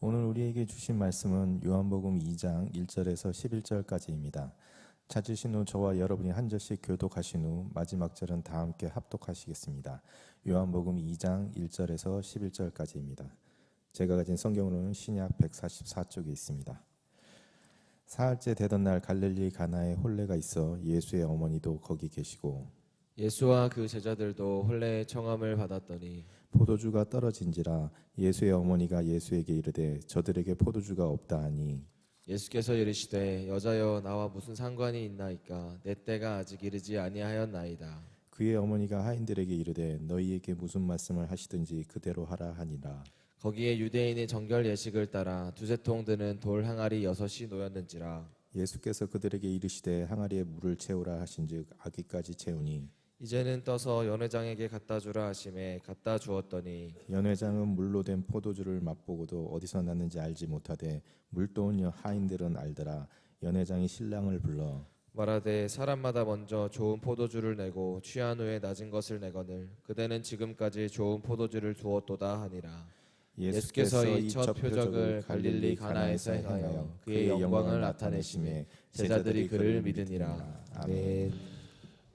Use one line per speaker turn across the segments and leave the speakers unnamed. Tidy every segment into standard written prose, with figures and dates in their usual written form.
오늘 우리에게 주신 말씀은 요한복음 2장 1절에서 11절까지입니다. 찾으신 후 저와 여러분이 한 절씩 교독하신 후 마지막 절은 다 함께 합독하시겠습니다. 요한복음 2장 1절에서 11절까지입니다. 제가 가진 성경으로는 신약 144쪽에 있습니다. 사흘째 되던 날 갈릴리 가나에 혼례가 있어 예수의 어머니도 거기 계시고
예수와 그 제자들도 혼례의 청함을 받았더니
포도주가 떨어진지라 예수의 어머니가 예수에게 이르되 저들에게 포도주가 없다 하니
예수께서 이르시되 여자여 나와 무슨 상관이 있나이까 내 때가 아직 이르지 아니하였나이다.
그의 어머니가 하인들에게 이르되 너희에게 무슨 말씀을 하시든지 그대로 하라 하니라.
거기에 유대인의 정결 예식을 따라 두세 통 드는 돌 항아리 6이 놓였는지라.
예수께서 그들에게 이르시되 항아리에 물을 채우라 하신즉 아기까지 채우니
이제는 떠서 연회장에게 갖다 주라 하심에 갖다 주었더니
연회장은 물로 된 포도주를 맛보고도 어디서 났는지 알지 못하되 물도온 하인들은 알더라. 연회장이 신랑을 불러
말하되 사람마다 먼저 좋은 포도주를 내고 취한 후에 낮은 것을 내거늘 그대는 지금까지 좋은 포도주를 두었도다 하니라. 예수께서 이 첫 표적을 갈릴리 가나에서 행하여 그의 영광을 나타내심에 제자들이 그를 믿으니라. 아멘.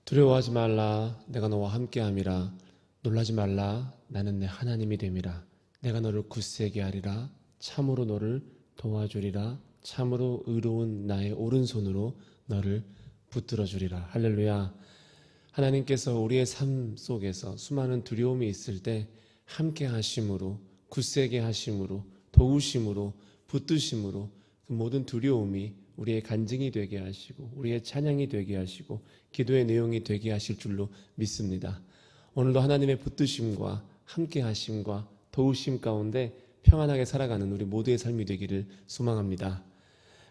두려워하지 말라 내가 너와 함께함이라. 놀라지 말라 나는 내 하나님이 됨이라. 내가 너를 굳세게 하리라. 참으로 너를 도와주리라. 참으로 의로운 나의 오른손으로 너를 붙들어 주리라. 할렐루야. 하나님께서 우리의 삶 속에서 수많은 두려움이 있을 때 함께 하심으로, 굳세게 하심으로, 도우심으로, 붙드심으로 그 모든 두려움이 우리의 간증이 되게 하시고 우리의 찬양이 되게 하시고 기도의 내용이 되게 하실 줄로 믿습니다. 오늘도 하나님의 붙드심과 함께 하심과 도우심 가운데 평안하게 살아가는 우리 모두의 삶이 되기를 소망합니다.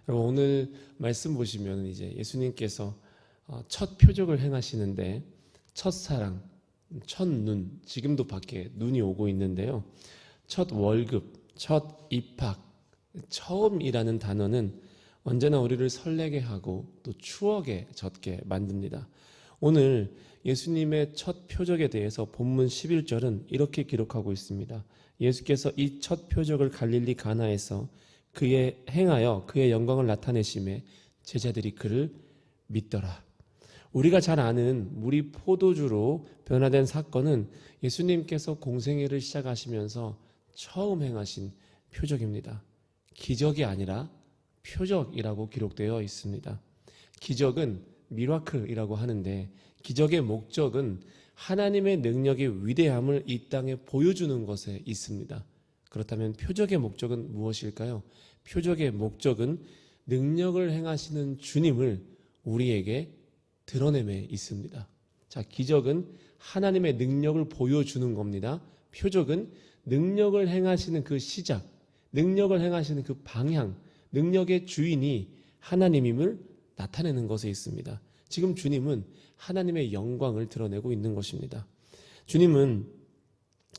여러분, 오늘 말씀 보시면 이제 예수님께서 첫 표적을 행하시는데 첫사랑, 첫눈, 지금도 밖에 눈이 오고 있는데요. 첫 월급, 첫 입학, 처음이라는 단어는 언제나 우리를 설레게 하고 또 추억에 젖게 만듭니다. 오늘 예수님의 첫 표적에 대해서 본문 11절은 이렇게 기록하고 있습니다. 예수께서 이 첫 표적을 갈릴리 가나에서 그의 행하여 그의 영광을 나타내심에 제자들이 그를 믿더라. 우리가 잘 아는 물이 포도주로 변화된 사건은 예수님께서 공생애를 시작하시면서 처음 행하신 표적입니다. 기적이 아니라 표적이라고 기록되어 있습니다. 기적은 미라클이라고 하는데 기적의 목적은 하나님의 능력의 위대함을 이 땅에 보여주는 것에 있습니다. 그렇다면 표적의 목적은 무엇일까요? 표적의 목적은 능력을 행하시는 주님을 우리에게 드러냄에 있습니다. 자, 기적은 하나님의 능력을 보여주는 겁니다. 표적은 능력을 행하시는 그 시작, 능력을 행하시는 그 방향, 능력의 주인이 하나님임을 나타내는 것에 있습니다. 지금 주님은 하나님의 영광을 드러내고 있는 것입니다. 주님은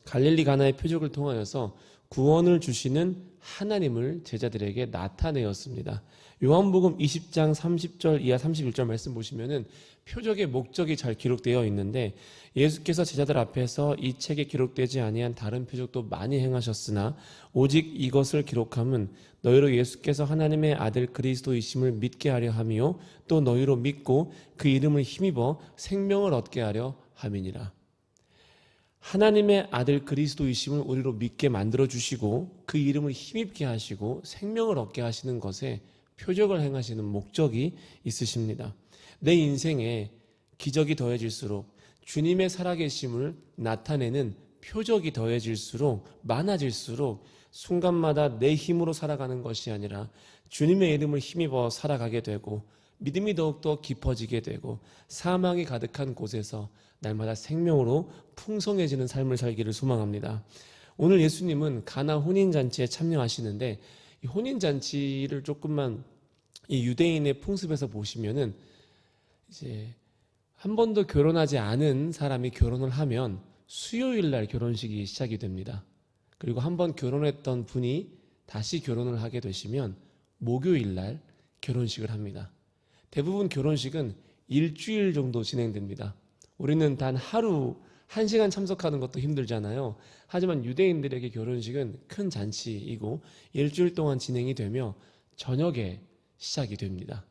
갈릴리 가나의 표적을 통하여서 구원을 주시는 하나님을 제자들에게 나타내었습니다. 요한복음 20장 30절 이하 31절 말씀 보시면은 표적의 목적이 잘 기록되어 있는데 예수께서 제자들 앞에서 이 책에 기록되지 아니한 다른 표적도 많이 행하셨으나 오직 이것을 기록함은 너희로 예수께서 하나님의 아들 그리스도이심을 믿게 하려 함이요 또 너희로 믿고 그 이름을 힘입어 생명을 얻게 하려 함이니라. 하나님의 아들 그리스도이심을 우리로 믿게 만들어 주시고 그 이름을 힘입게 하시고 생명을 얻게 하시는 것에 표적을 행하시는 목적이 있으십니다. 내 인생에 기적이 더해질수록 주님의 살아계심을 나타내는 표적이 더해질수록 많아질수록 순간마다 내 힘으로 살아가는 것이 아니라 주님의 이름을 힘입어 살아가게 되고 믿음이 더욱더 깊어지게 되고 사망이 가득한 곳에서 날마다 생명으로 풍성해지는 삶을 살기를 소망합니다. 오늘 예수님은 가나 혼인잔치에 참여하시는데 이 혼인잔치를 조금만 이 유대인의 풍습에서 보시면은 이제 한 번도 결혼하지 않은 사람이 결혼을 하면 수요일 날 결혼식이 시작이 됩니다. 그리고 한 번 결혼했던 분이 다시 결혼을 하게 되시면 목요일 날 결혼식을 합니다. 대부분 결혼식은 일주일 정도 진행됩니다. 우리는 단 하루 1시간 참석하는 것도 힘들잖아요. 하지만 유대인들에게 결혼식은 큰 잔치이고 일주일 동안 진행이 되며 저녁에 시작이 됩니다.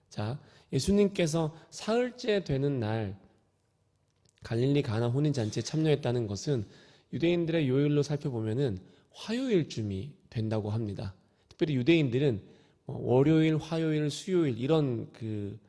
자, 예수님께서 사흘째 되는 날 갈릴리 가나 혼인잔치에 참여했다는 것은 유대인들의 요일로 살펴보면은 화요일쯤이 된다고 합니다. 특별히 유대인들은 월요일, 화요일, 수요일 이런 그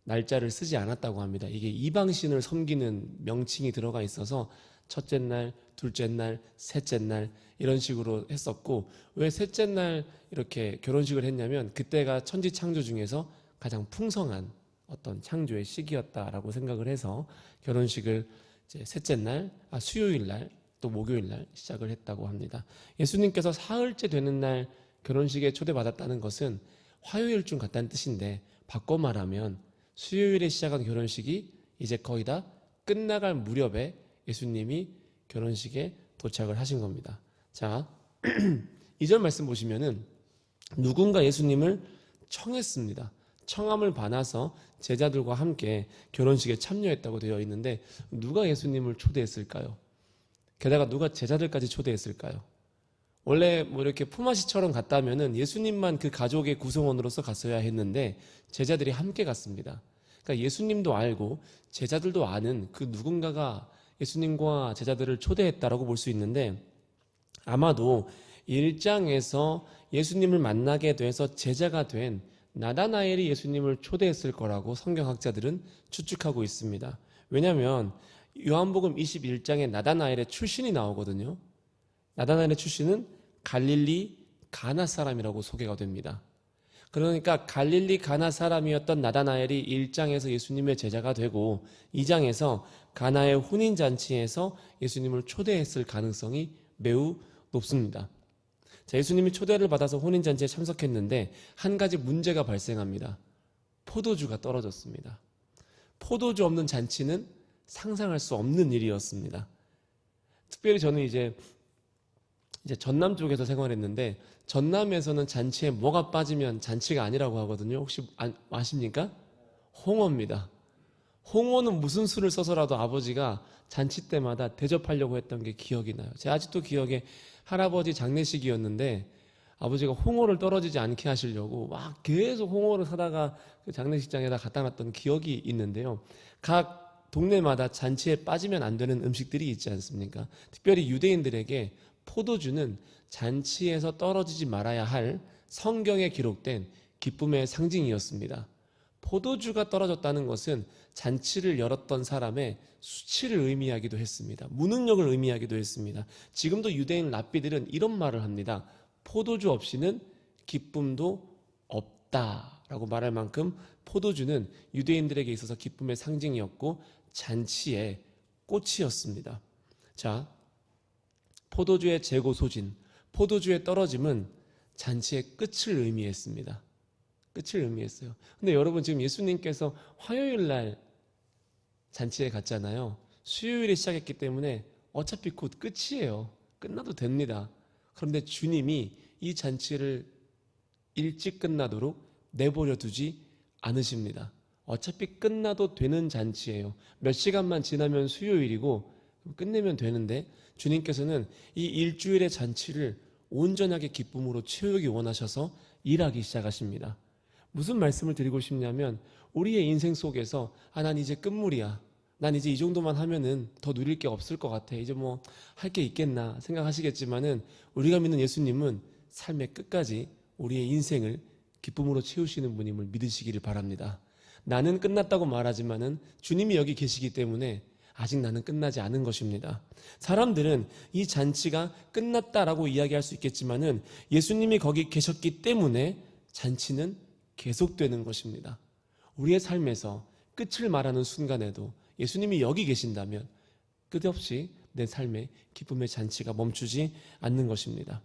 날짜를 쓰지 않았다고 합니다. 이게 이방신을 섬기는 명칭이 들어가 있어서 첫째 날, 둘째 날, 셋째 날 이런 식으로 했었고, 왜 셋째 날 이렇게 결혼식을 했냐면 그때가 천지 창조 중에서 가장 풍성한 어떤 창조의 시기였다라고 생각을 해서 결혼식을 이제 셋째 날, 수요일 날, 또 목요일 날 시작을 했다고 합니다. 예수님께서 사흘째 되는 날 결혼식에 초대받았다는 것은 화요일쯤 같다는 뜻인데, 바꿔 말하면 수요일에 시작한 결혼식이 이제 거의 다 끝나갈 무렵에 예수님이 결혼식에 도착을 하신 겁니다. 자, 2절 말씀 보시면은 누군가 예수님을 청했습니다. 청함을 받아서 제자들과 함께 결혼식에 참여했다고 되어 있는데, 누가 예수님을 초대했을까요? 게다가 누가 제자들까지 초대했을까요? 원래 뭐 이렇게 품앗이처럼 갔다면은 예수님만 그 가족의 구성원으로서 갔어야 했는데 제자들이 함께 갔습니다. 그러니까 예수님도 알고 제자들도 아는 그 누군가가 예수님과 제자들을 초대했다라고 볼 수 있는데, 아마도 1장에서 예수님을 만나게 돼서 제자가 된 나다나엘이 예수님을 초대했을 거라고 성경학자들은 추측하고 있습니다. 왜냐하면 요한복음 21장에 나다나엘의 출신이 나오거든요. 나다나엘의 출신은 갈릴리 가나 사람이라고 소개가 됩니다. 그러니까 갈릴리 가나 사람이었던 나다나엘이 1장에서 예수님의 제자가 되고 2장에서 가나의 혼인잔치에서 예수님을 초대했을 가능성이 매우 높습니다. 자, 예수님이 초대를 받아서 혼인잔치에 참석했는데 한 가지 문제가 발생합니다. 포도주가 떨어졌습니다. 포도주 없는 잔치는 상상할 수 없는 일이었습니다. 특별히 저는 이제 전남 쪽에서 생활했는데, 전남에서는 잔치에 뭐가 빠지면 잔치가 아니라고 하거든요. 혹시 아십니까? 홍어입니다. 홍어는 무슨 수를 써서라도 아버지가 잔치 때마다 대접하려고 했던 게 기억이 나요. 제가 아직도 기억에 할아버지 장례식이었는데 아버지가 홍어를 떨어지지 않게 하시려고 막 계속 홍어를 사다가 그 장례식장에다 갖다 놨던 기억이 있는데요. 각 동네마다 잔치에 빠지면 안 되는 음식들이 있지 않습니까? 특별히 유대인들에게 포도주는 잔치에서 떨어지지 말아야 할 성경에 기록된 기쁨의 상징이었습니다. 포도주가 떨어졌다는 것은 잔치를 열었던 사람의 수치를 의미하기도 했습니다. 무능력을 의미하기도 했습니다. 지금도 유대인 랍비들은 이런 말을 합니다. 포도주 없이는 기쁨도 없다라고 말할 만큼 포도주는 유대인들에게 있어서 기쁨의 상징이었고 잔치의 꽃이었습니다. 자, 포도주의 재고 소진, 포도주의 떨어짐은 잔치의 끝을 의미했습니다. 끝을 의미했어요. 근데 여러분, 지금 예수님께서 화요일 날 잔치에 갔잖아요. 수요일에 시작했기 때문에 어차피 곧 끝이에요. 끝나도 됩니다. 그런데 주님이 이 잔치를 일찍 끝나도록 내버려 두지 않으십니다. 어차피 끝나도 되는 잔치예요. 몇 시간만 지나면 수요일이고 끝내면 되는데, 주님께서는 이 일주일의 잔치를 온전하게 기쁨으로 채우기 원하셔서 일하기 시작하십니다. 무슨 말씀을 드리고 싶냐면, 우리의 인생 속에서 난 이제 끝물이야, 난 이제 이 정도만 하면은 더 누릴 게 없을 것 같아, 이제 뭐 할 게 있겠나 생각하시겠지만은, 우리가 믿는 예수님은 삶의 끝까지 우리의 인생을 기쁨으로 채우시는 분임을 믿으시기를 바랍니다. 나는 끝났다고 말하지만은 주님이 여기 계시기 때문에 아직 나는 끝나지 않은 것입니다. 사람들은 이 잔치가 끝났다라고 이야기할 수 있겠지만은 예수님이 거기 계셨기 때문에 잔치는 계속되는 것입니다. 우리의 삶에서 끝을 말하는 순간에도 예수님이 여기 계신다면 끝없이 내 삶에 기쁨의 잔치가 멈추지 않는 것입니다.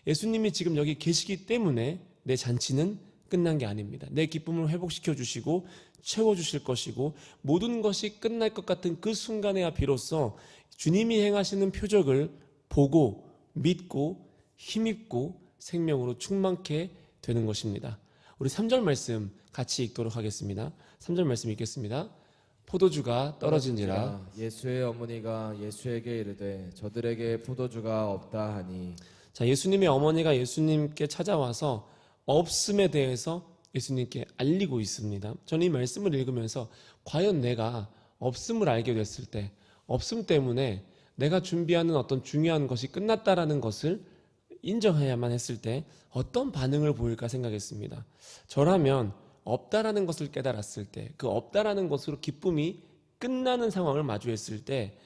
예수님이 지금 여기 계시기 때문에 내 잔치는 끝난 게 아닙니다. 내 기쁨을 회복시켜 주시고 채워주실 것이고, 모든 것이 끝날 것 같은 그 순간에야 비로소 주님이 행하시는 표적을 보고 믿고 힘입고 생명으로 충만케 되는 것입니다. 우리 3절 말씀 같이 읽도록 하겠습니다. 3절 말씀 읽겠습니다. 포도주가 떨어지니라.
예수의 어머니가 예수에게 이르되 저들에게 포도주가 없다 하니.
자, 예수님의 어머니가 예수님께 찾아와서 없음에 대해서 예수님께 알리고 있습니다. 저는 이 말씀을 읽으면서 과연 내가 없음을 알게 됐을 때, 없음 때문에 내가 준비하는 어떤 중요한 것이 끝났다라는 것을 인정해야만 했을 때 어떤 반응을 보일까 생각했습니다. 저라면 없다라는 것을 깨달았을 때, 그 없다라는 것으로 기쁨이 끝나는 상황을 마주했을 때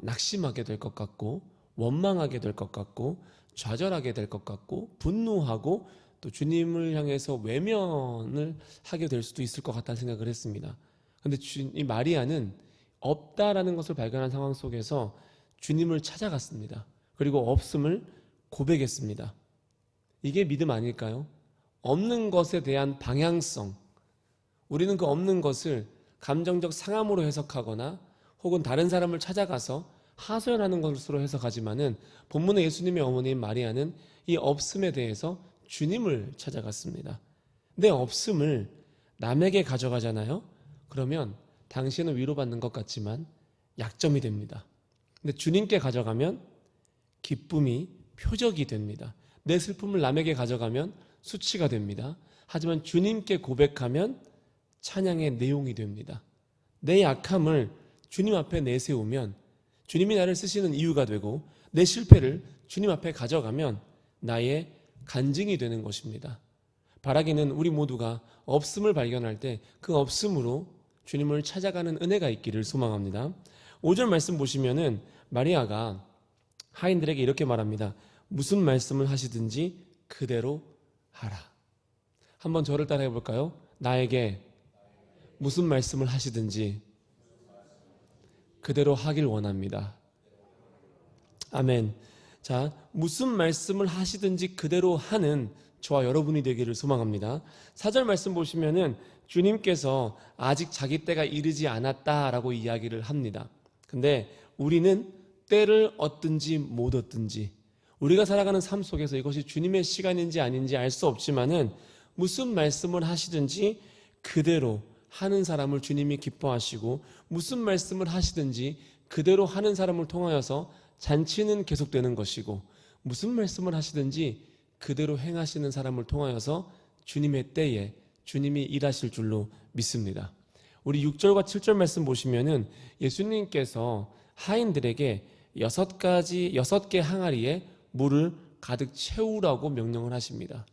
낙심하게 될 것 같고, 원망하게 될 것 같고, 좌절하게 될 것 같고, 분노하고 또 주님을 향해서 외면을 하게 될 수도 있을 것 같다는 생각을 했습니다. 그런데 이 마리아는 없다라는 것을 발견한 상황 속에서 주님을 찾아갔습니다. 그리고 없음을 고백했습니다. 이게 믿음 아닐까요? 없는 것에 대한 방향성, 우리는 그 없는 것을 감정적 상함으로 해석하거나 혹은 다른 사람을 찾아가서 하소연하는 것으로 해석하지만은 본문의 예수님의 어머니인 마리아는 이 없음에 대해서 주님을 찾아갔습니다. 내 없음을 남에게 가져가잖아요. 그러면 당신은 위로받는 것 같지만 약점이 됩니다. 근데 주님께 가져가면 기쁨이 표적이 됩니다. 내 슬픔을 남에게 가져가면 수치가 됩니다. 하지만 주님께 고백하면 찬양의 내용이 됩니다. 내 약함을 주님 앞에 내세우면 주님이 나를 쓰시는 이유가 되고, 내 실패를 주님 앞에 가져가면 나의 간증이 되는 것입니다. 바라기는 우리 모두가 없음을 발견할 때 그 없음으로 주님을 찾아가는 은혜가 있기를 소망합니다. 5절 말씀 보시면은 마리아가 하인들에게 이렇게 말합니다. 무슨 말씀을 하시든지 그대로 하라. 한번 저를 따라해 볼까요? 나에게 무슨 말씀을 하시든지 그대로 하길 원합니다. 아멘. 자, 무슨 말씀을 하시든지 그대로 하는 저와 여러분이 되기를 소망합니다. 4절 말씀 보시면은 주님께서 아직 자기 때가 이르지 않았다라고 이야기를 합니다. 근데 우리는 때를 얻든지 못 얻든지, 우리가 살아가는 삶 속에서 이것이 주님의 시간인지 아닌지 알 수 없지만은 무슨 말씀을 하시든지 그대로 하는 사람을 주님이 기뻐하시고, 무슨 말씀을 하시든지 그대로 하는 사람을 통하여서 잔치는 계속되는 것이고, 무슨 말씀을 하시든지 그대로 행하시는 사람을 통하여서 주님의 때에 주님이 일하실 줄로 믿습니다. 우리 6절과 7절 말씀 보시면은 예수님께서 하인들에게 6개 항아리에 물을 가득 채우라고 명령을 하십니다.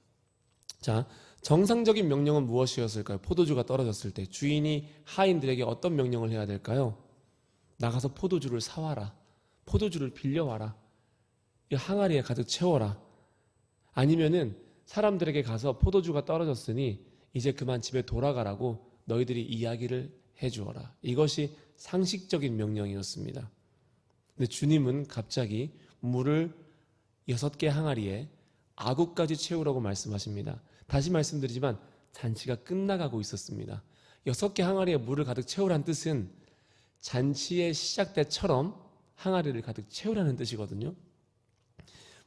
자, 정상적인 명령은 무엇이었을까요? 포도주가 떨어졌을 때 주인이 하인들에게 어떤 명령을 해야 될까요? 나가서 포도주를 사와라. 포도주를 빌려와라. 이 항아리에 가득 채워라. 아니면은 사람들에게 가서 포도주가 떨어졌으니 이제 그만 집에 돌아가라고 너희들이 이야기를 해주어라. 이것이 상식적인 명령이었습니다. 근데 주님은 갑자기 물을 6개 항아리에 아구까지 채우라고 말씀하십니다. 다시 말씀드리지만 잔치가 끝나가고 있었습니다. 6개 항아리에 물을 가득 채우라는 뜻은 잔치의 시작 때처럼 항아리를 가득 채우라는 뜻이거든요.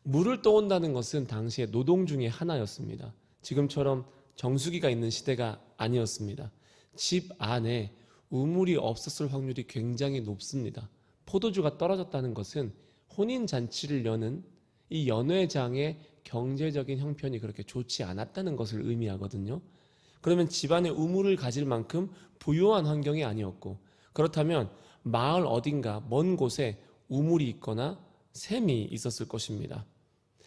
물을 떠온다는 것은 당시의 노동 중에 하나였습니다. 지금처럼 정수기가 있는 시대가 아니었습니다. 집 안에 우물이 없었을 확률이 굉장히 높습니다. 포도주가 떨어졌다는 것은 혼인잔치를 여는 이 연회장의 경제적인 형편이 그렇게 좋지 않았다는 것을 의미하거든요. 그러면 집안에 우물을 가질 만큼 부유한 환경이 아니었고, 그렇다면 마을 어딘가 먼 곳에 우물이 있거나 샘이 있었을 것입니다.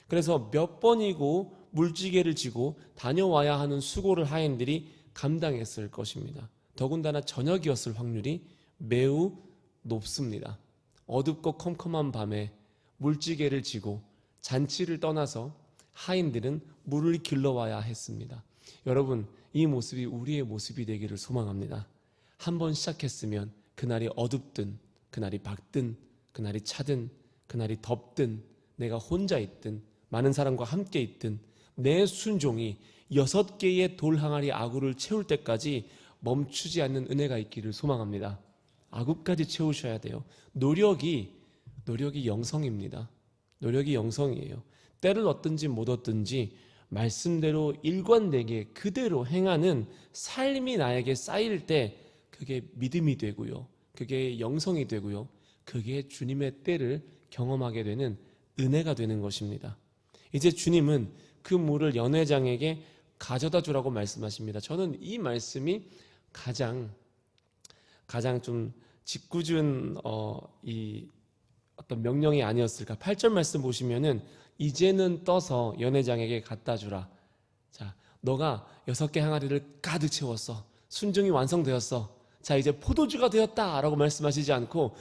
그래서 몇 번이고 물지개를 지고 다녀와야 하는 수고를 하인들이 감당했을 것입니다. 더군다나 저녁이었을 확률이 매우 높습니다. 어둡고 컴컴한 밤에 물지개를 지고 잔치를 떠나서 하인들은 물을 길러와야 했습니다. 여러분, 이 모습이 우리의 모습이 되기를 소망합니다. 한번 시작했으면 그날이 어둡든 그날이 밝든 그날이 차든 그날이 덥든 내가 혼자 있든 많은 사람과 함께 있든 내 순종이 6개의 돌 항아리 아구를 채울 때까지 멈추지 않는 은혜가 있기를 소망합니다. 아구까지 채우셔야 돼요. 노력이 영성입니다. 노력이 영성이에요. 때를 얻든지 못 얻든지 말씀대로 일관되게 그대로 행하는 삶이 나에게 쌓일 때 그게 믿음이 되고요. 그게 영성이 되고요. 그게 주님의 때를 경험하게 되는 은혜가 되는 것입니다. 이제 주님은 그 물을 연회장에게 가져다 주라고 말씀하십니다. 저는 이 말씀이 가장 좀 짓궂은 이 어떤 명령이 아니었을까. 8절 말씀 보시면은 이제는 떠서 연회장에게 갖다 주라. 자, 너가 6개 항아리를 가득 채웠어. 순종이 완성되었어. 자, 이제 포도주가 되었다라고 말씀하시지 않고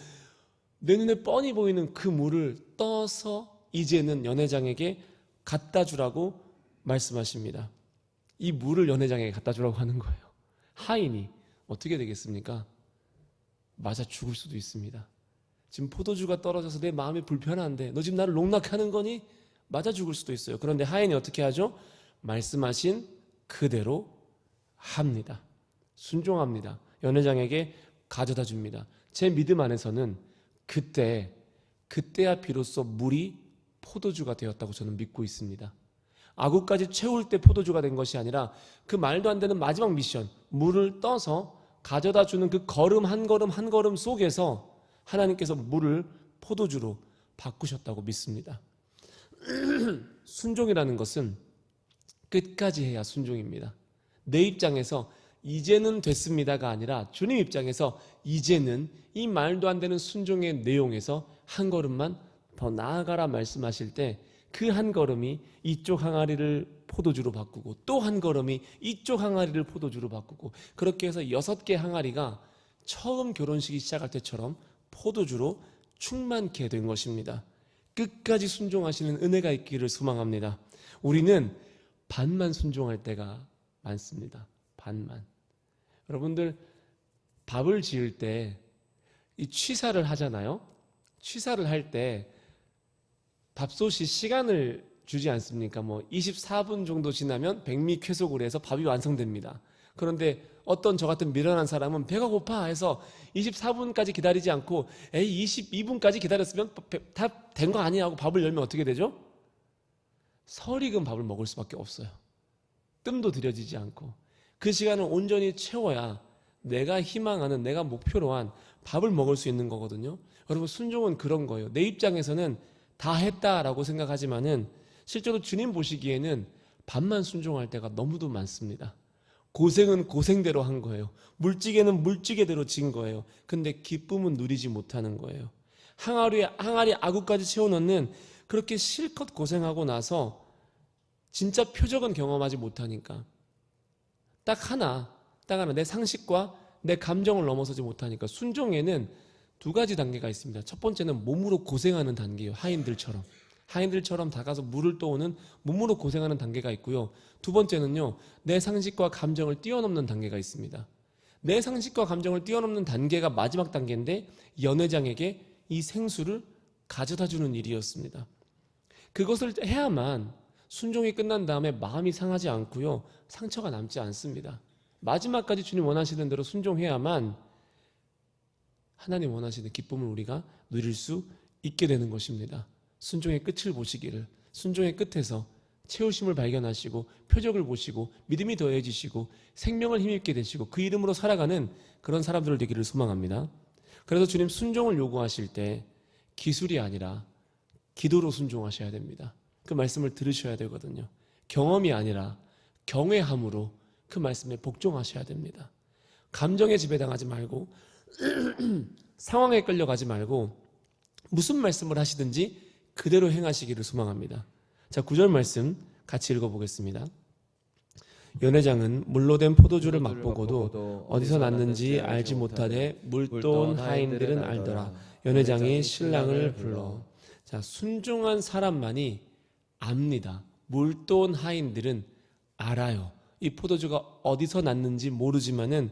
내 눈에 뻔히 보이는 그 물을 떠서 이제는 연회장에게 갖다 주라고 말씀하십니다. 이 물을 연회장에게 갖다 주라고 하는 거예요. 하인이 어떻게 되겠습니까? 맞아 죽을 수도 있습니다. 지금 포도주가 떨어져서 내 마음이 불편한데 너 지금 나를 농락하는 거니? 맞아 죽을 수도 있어요. 그런데 하인이 어떻게 하죠? 말씀하신 그대로 합니다. 순종합니다. 연회장에게 가져다 줍니다. 제 믿음 안에서는 그때야 비로소 물이 포도주가 되었다고 저는 믿고 있습니다. 아구까지 채울 때 포도주가 된 것이 아니라 그 말도 안 되는 마지막 미션, 물을 떠서 가져다 주는 그 걸음 한 걸음 한 걸음 속에서 하나님께서 물을 포도주로 바꾸셨다고 믿습니다. 순종이라는 것은 끝까지 해야 순종입니다. 내 입장에서 이제는 됐습니다가 아니라 주님 입장에서 이제는 이 말도 안 되는 순종의 내용에서 한 걸음만 더 나아가라 말씀하실 때 그 한 걸음이 이쪽 항아리를 포도주로 바꾸고 또 한 걸음이 이쪽 항아리를 포도주로 바꾸고 그렇게 해서 6개 항아리가 처음 결혼식이 시작할 때처럼 포도주로 충만케 된 것입니다. 끝까지 순종하시는 은혜가 있기를 소망합니다. 우리는 반만 순종할 때가 많습니다. 반만. 여러분들 밥을 지을 때 이 취사를 하잖아요. 취사를 할 때 밥솥이 시간을 주지 않습니까? 뭐 24분 정도 지나면 백미쾌속으로 해서 밥이 완성됩니다. 그런데 어떤 저 같은 미련한 사람은 배가 고파 해서 24분까지 기다리지 않고 22분까지 기다렸으면 다 된 거 아니야 하고 밥을 열면 어떻게 되죠? 설익은 밥을 먹을 수밖에 없어요. 뜸도 들여지지 않고 그 시간을 온전히 채워야 내가 희망하는 내가 목표로 한 밥을 먹을 수 있는 거거든요. 여러분 순종은 그런 거예요. 내 입장에서는 다 했다라고 생각하지만은 실제로 주님 보시기에는 반만 순종할 때가 너무도 많습니다. 고생은 고생대로 한 거예요. 물찌개는 물찌개대로 진 거예요. 근데 기쁨은 누리지 못하는 거예요. 항아리 아구까지 채워넣는 그렇게 실컷 고생하고 나서 진짜 표적은 경험하지 못하니까 딱 하나 내 상식과 내 감정을 넘어서지 못하니까 순종에는 2가지 단계가 있습니다. 첫 번째는 몸으로 고생하는 단계예요. 하인들처럼 다가서 물을 떠오는 몸으로 고생하는 단계가 있고요. 2번째는요. 내 상식과 감정을 뛰어넘는 단계가 있습니다. 내 상식과 감정을 뛰어넘는 단계가 마지막 단계인데 연회장에게 이 생수를 가져다 주는 일이었습니다. 그것을 해야만 순종이 끝난 다음에 마음이 상하지 않고요. 상처가 남지 않습니다. 마지막까지 주님 원하시는 대로 순종해야만 하나님 원하시는 기쁨을 우리가 누릴 수 있게 되는 것입니다. 순종의 끝을 보시기를, 순종의 끝에서 채우심을 발견하시고 표적을 보시고 믿음이 더해지시고 생명을 힘있게 되시고 그 이름으로 살아가는 그런 사람들을 되기를 소망합니다. 그래서 주님 순종을 요구하실 때 기술이 아니라 기도로 순종하셔야 됩니다. 그 말씀을 들으셔야 되거든요. 경험이 아니라 경외함으로 그 말씀에 복종하셔야 됩니다. 감정에 지배당하지 말고 상황에 끌려가지 말고 무슨 말씀을 하시든지 그대로 행하시기를 소망합니다. 자, 9절 말씀 같이 읽어보겠습니다. 연회장은 물로 된 포도주를 맛보고도 어디서 났는지 알지 못하되 물돈 하인들은 알더라. 연회장이 신랑을 불러. 자, 순종한 사람만이 압니다. 물돈 하인들은 알아요. 이 포도주가 어디서 났는지 모르지만은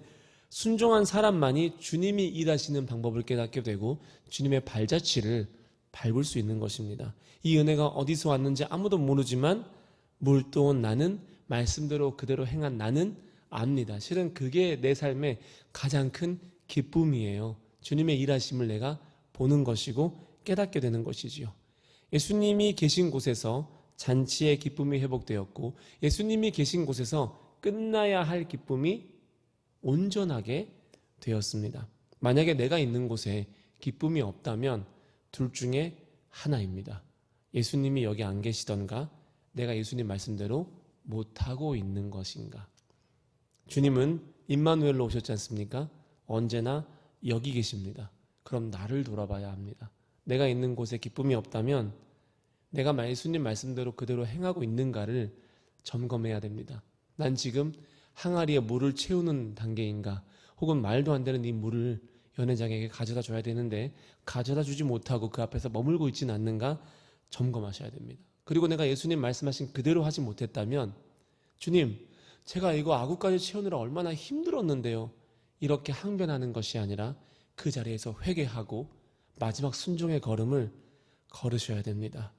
순종한 사람만이 주님이 일하시는 방법을 깨닫게 되고 주님의 발자취를 밟을 수 있는 것입니다. 이 은혜가 어디서 왔는지 아무도 모르지만 물도온 나는 말씀대로 그대로 행한 나는 압니다. 실은 그게 내 삶의 가장 큰 기쁨이에요. 주님의 일하심을 내가 보는 것이고 깨닫게 되는 것이지요. 예수님이 계신 곳에서 잔치의 기쁨이 회복되었고 예수님이 계신 곳에서 끝나야 할 기쁨이 온전하게 되었습니다. 만약에 내가 있는 곳에 기쁨이 없다면 둘 중에 하나입니다. 예수님이 여기 안 계시던가 내가 예수님 말씀대로 못하고 있는 것인가. 주님은 임마누엘로 오셨지 않습니까? 언제나 여기 계십니다. 그럼 나를 돌아봐야 합니다. 내가 있는 곳에 기쁨이 없다면 내가 예수님 말씀대로 그대로 행하고 있는가를 점검해야 됩니다. 난 지금 항아리에 물을 채우는 단계인가, 혹은 말도 안 되는 이 물을 연회장에게 가져다 줘야 되는데 가져다 주지 못하고 그 앞에서 머물고 있지는 않는가 점검하셔야 됩니다. 그리고 내가 예수님 말씀하신 그대로 하지 못했다면 주님, 제가 이거 아구까지 채우느라 얼마나 힘들었는데요, 이렇게 항변하는 것이 아니라 그 자리에서 회개하고 마지막 순종의 걸음을 걸으셔야 됩니다.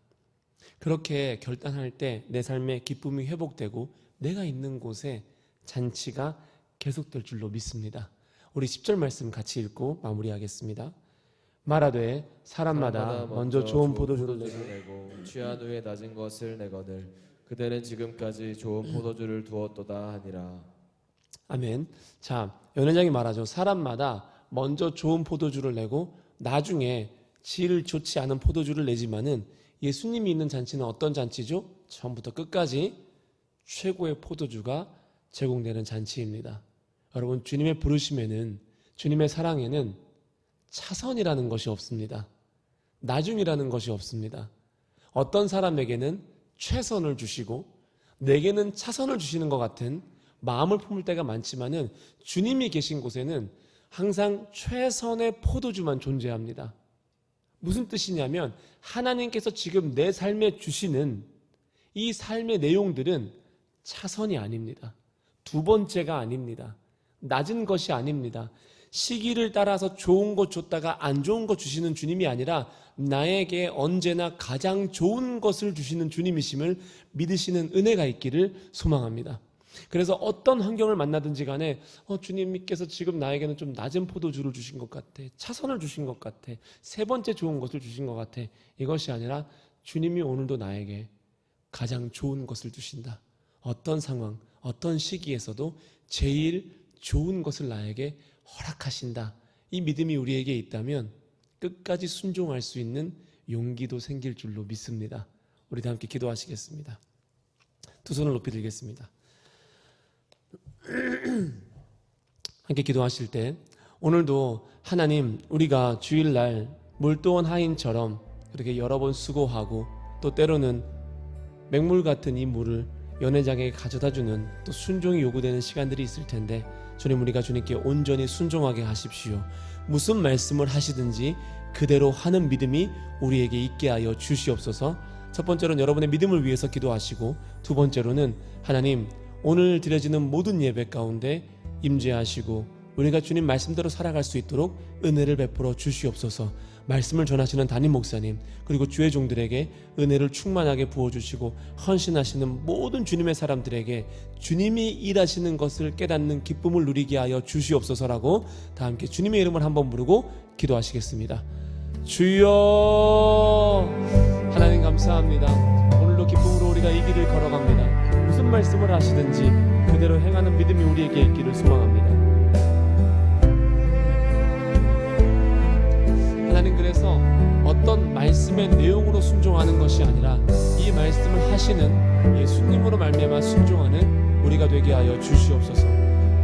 그렇게 결단할 때 내 삶의 기쁨이 회복되고 내가 있는 곳에 잔치가 계속될 줄로 믿습니다. 우리 10절 말씀 같이 읽고 마무리하겠습니다. 말하되 사람마다 먼저 좋은 포도주를
내고 취한 후에 낮은 것을 내거늘 그대는 지금까지 좋은 포도주를 두었도다 하니라.
아멘. 자, 연회장이 말하죠. 사람마다 먼저 좋은 포도주를 내고 나중에 질 좋지 않은 포도주를 내지만은 예수님이 있는 잔치는 어떤 잔치죠? 처음부터 끝까지 최고의 포도주가 제공되는 잔치입니다. 여러분, 주님의 부르심에는, 주님의 사랑에는 차선이라는 것이 없습니다. 나중이라는 것이 없습니다. 어떤 사람에게는 최선을 주시고 내게는 차선을 주시는 것 같은 마음을 품을 때가 많지만은 주님이 계신 곳에는 항상 최선의 포도주만 존재합니다. 무슨 뜻이냐면 하나님께서 지금 내 삶에 주시는 이 삶의 내용들은 차선이 아닙니다. 두 번째가 아닙니다. 낮은 것이 아닙니다. 시기를 따라서 좋은 것 줬다가 안 좋은 것 주시는 주님이 아니라 나에게 언제나 가장 좋은 것을 주시는 주님이심을 믿으시는 은혜가 있기를 소망합니다. 그래서 어떤 환경을 만나든지 간에 주님께서 지금 나에게는 좀 낮은 포도주를 주신 것 같아, 차선을 주신 것 같아, 세 번째 좋은 것을 주신 것 같아, 이것이 아니라 주님이 오늘도 나에게 가장 좋은 것을 주신다. 어떤 상황, 어떤 시기에서도 제일 좋은 것을 나에게 허락하신다. 이 믿음이 우리에게 있다면 끝까지 순종할 수 있는 용기도 생길 줄로 믿습니다. 우리 다 함께 기도하시겠습니다. 두 손을 높이 들겠습니다. 함께 기도하실 때 오늘도 하나님, 우리가 주일날 물도원 하인처럼 그렇게 여러 번 수고하고 또 때로는 맹물 같은 이 물을 연회장에게 가져다주는 또 순종이 요구되는 시간들이 있을 텐데 주님, 우리가 주님께 온전히 순종하게 하십시오. 무슨 말씀을 하시든지 그대로 하는 믿음이 우리에게 있게 하여 주시옵소서. 첫 번째로는 여러분의 믿음을 위해서 기도하시고, 두 번째로는 하나님, 오늘 드려지는 모든 예배 가운데 임재하시고 우리가 주님 말씀대로 살아갈 수 있도록 은혜를 베풀어 주시옵소서. 말씀을 전하시는 담임 목사님 그리고 주의 종들에게 은혜를 충만하게 부어주시고 헌신하시는 모든 주님의 사람들에게 주님이 일하시는 것을 깨닫는 기쁨을 누리게 하여 주시옵소서라고 다 함께 주님의 이름을 한번 부르고 기도하시겠습니다. 주여, 하나님 감사합니다. 오늘도 기쁨으로 우리가 이 길을 걸어갑니다. 무슨 말씀을 하시든지 그대로 행하는 믿음이 우리에게 있기를 소망합니다. 하나님, 그래서 어떤 말씀의 내용으로 순종하는 것이 아니라 이 말씀을 하시는 예수님으로 말미암아 순종하는 우리가 되게 하여 주시옵소서.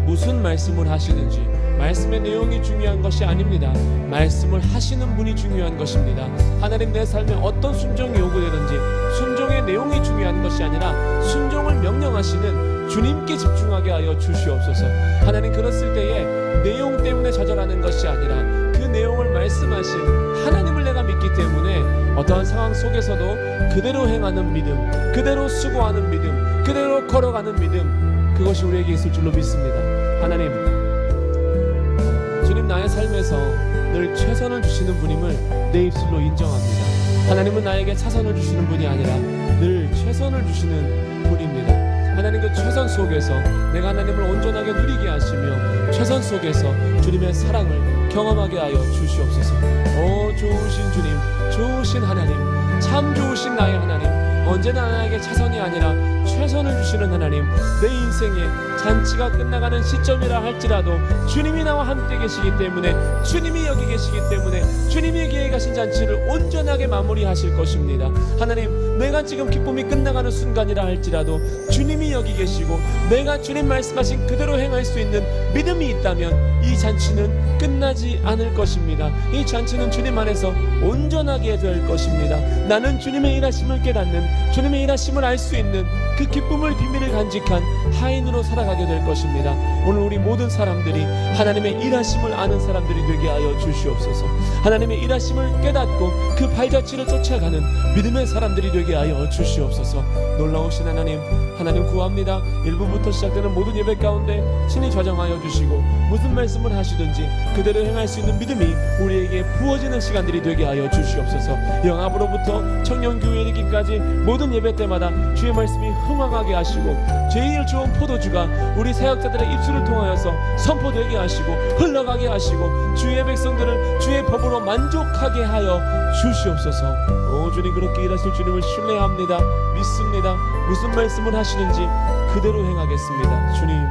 무슨 말씀을 하시든지 말씀의 내용이 중요한 것이 아닙니다. 말씀을 하시는 분이 중요한 것입니다. 하나님, 내 삶에 어떤 순종이 요구되든지 순종의 내용이 중요한 것이 아니라 순종을 명령하시는 주님께 집중하게 하여 주시옵소서. 하나님, 그랬을 때에 내용 때문에 좌절하는 것이 아니라 그 내용을 말씀하신 하나님을 내가 믿기 때문에 어떠한 상황 속에서도 그대로 행하는 믿음, 그대로 수고하는 믿음, 그대로 걸어가는 믿음, 그것이 우리에게 있을 줄로 믿습니다. 하나님, 주님, 나의 삶에서 늘 최선을 주시는 분임을 내 입술로 인정합니다. 하나님은 나에게 차선을 주시는 분이 아니라 늘 최선을 주시는 분입니다. 하나님, 그 최선 속에서 내가 하나님을 온전하게 누리게 하시며 최선 속에서 주님의 사랑을 경험하게 하여 주시옵소서. 오 좋으신 주님, 좋으신 하나님, 참 좋으신 나의 하나님, 언제나 나에게 차선이 아니라 최선을 주시는 하나님, 내 인생에 잔치가 끝나가는 시점이라 할지라도 주님이 나와 함께 계시기 때문에, 주님이 여기 계시기 때문에 주님이 계획하신 잔치를 온전하게 마무리하실 것입니다. 하나님, 내가 지금 기쁨이 끝나가는 순간이라 할지라도 주님이 여기 계시고 내가 주님 말씀하신 그대로 행할 수 있는 믿음이 있다면 이 잔치는 끝나지 않을 것입니다. 이 잔치는 주님 안에서 온전하게 될 것입니다. 나는 주님의 일하심을 깨닫는, 주님의 일하심을 알 수 있는 그 기쁨을, 비밀을 간직한 하인으로 살아가게 될 것입니다. 오늘 우리 모든 사람들이 하나님의 일하심을 아는 사람들이 되게 하여 주시옵소서. 하나님의 일하심을 깨닫고 그 발자취를 쫓아가는 믿음의 사람들이 되게 하여 주시옵소서. 놀라우신 하나님, 하나님 구합니다. 1부부터 시작되는 모든 예배 가운데 친히 좌정하여 주시고 무슨 말씀을 하시든지 그대로 행할 수 있는 믿음이 우리에게 부어지는 시간들이 되게 하여 주시옵소서. 영압으로부터 청년교회에 이르기까지 모든 예배 때마다 주의 말씀이 흥황하게 하시고 제일 좋은 포도주가 우리 사역자들의 입술을 통하여서 선포되게 하시고 흘러가게 하시고 주의 백성들을 주의 법으로 만족하게 하여 주시옵소서. 오 주님, 그렇게 일하실 주님을 신뢰합니다. 믿습니다. 무슨 말씀을 하시는지 그대로 행하겠습니다. 주님,